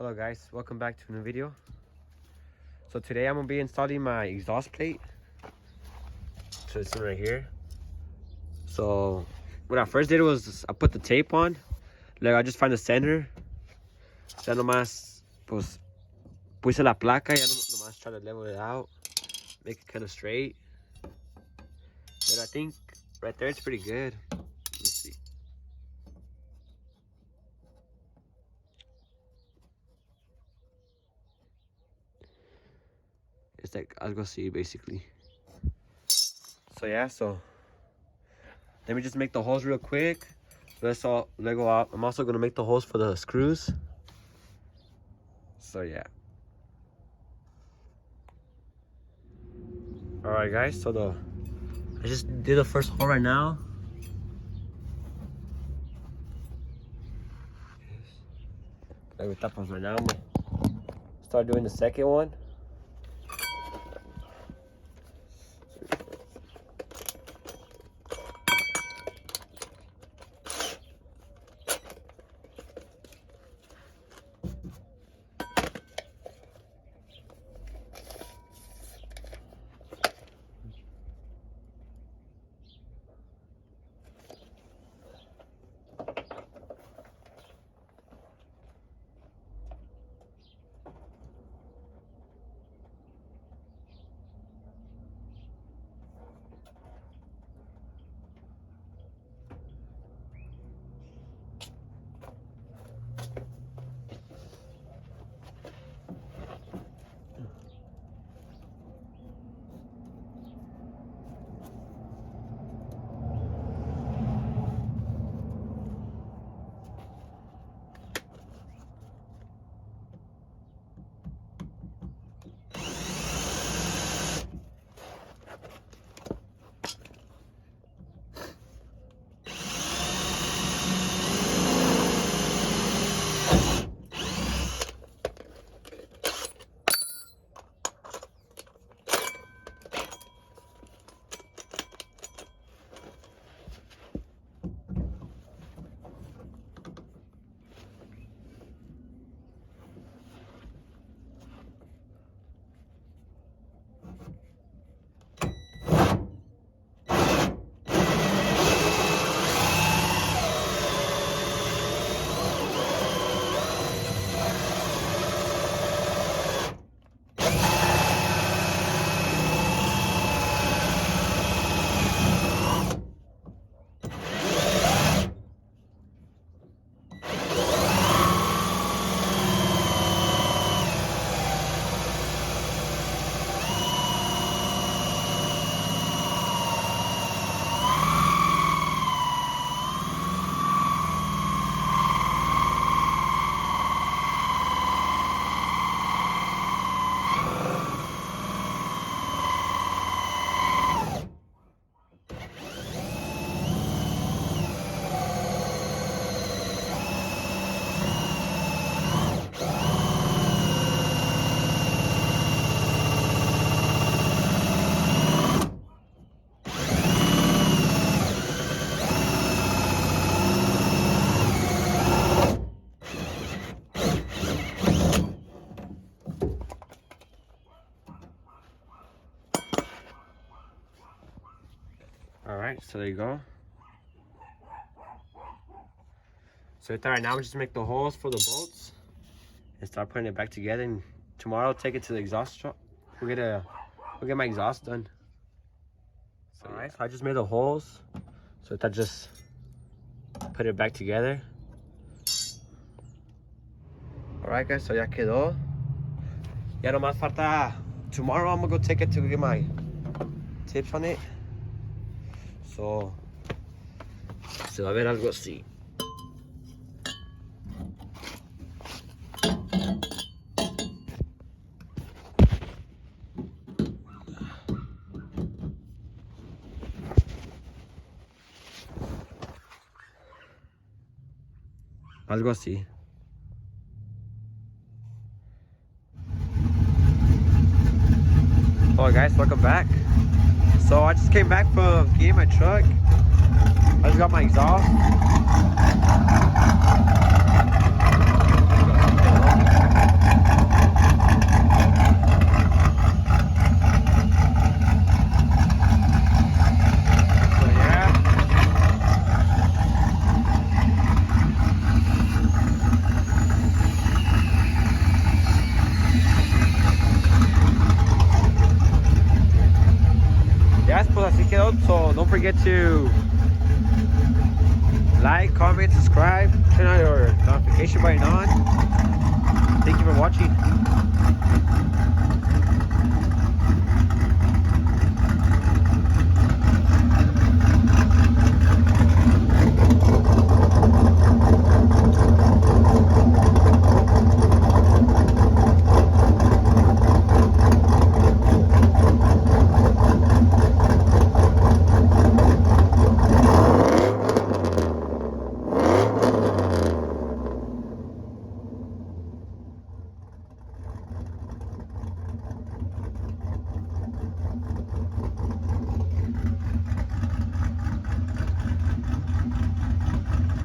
Hello guys, welcome back to a new video. So today I'm gonna be installing my exhaust plate. So it's right here. So what I first did was I put the tape on. Like I just find the center. Ya nomás pues puse la placa. Ya nomás try to level it out, make it kind of straight. But I think right there it's pretty good. Let's see. It's like algo así basically. So yeah, so let me just make the holes real quick. Let's all Lego out. I'm also gonna make the holes for the screws. So yeah. Alright guys, so I just did the first hole right now. Right now I'm gonna start doing the second one. Alright, so there you go. So right now I'm just make the holes for the bolts and start putting it back together, and tomorrow I'll take it to the exhaust shop. We'll get my exhaust done. So alright, so I just made the holes. So I just put it back together. Alright guys, so ya quedó. Ya nomás falta, tomorrow I'm gonna go take it to get my tips on it. So, se va a ver algo así. Algo así. Oh guys, welcome back. So I just came back from getting my truck. I just got my exhaust. build. So don't forget to like, comment, subscribe, turn on your notification button on.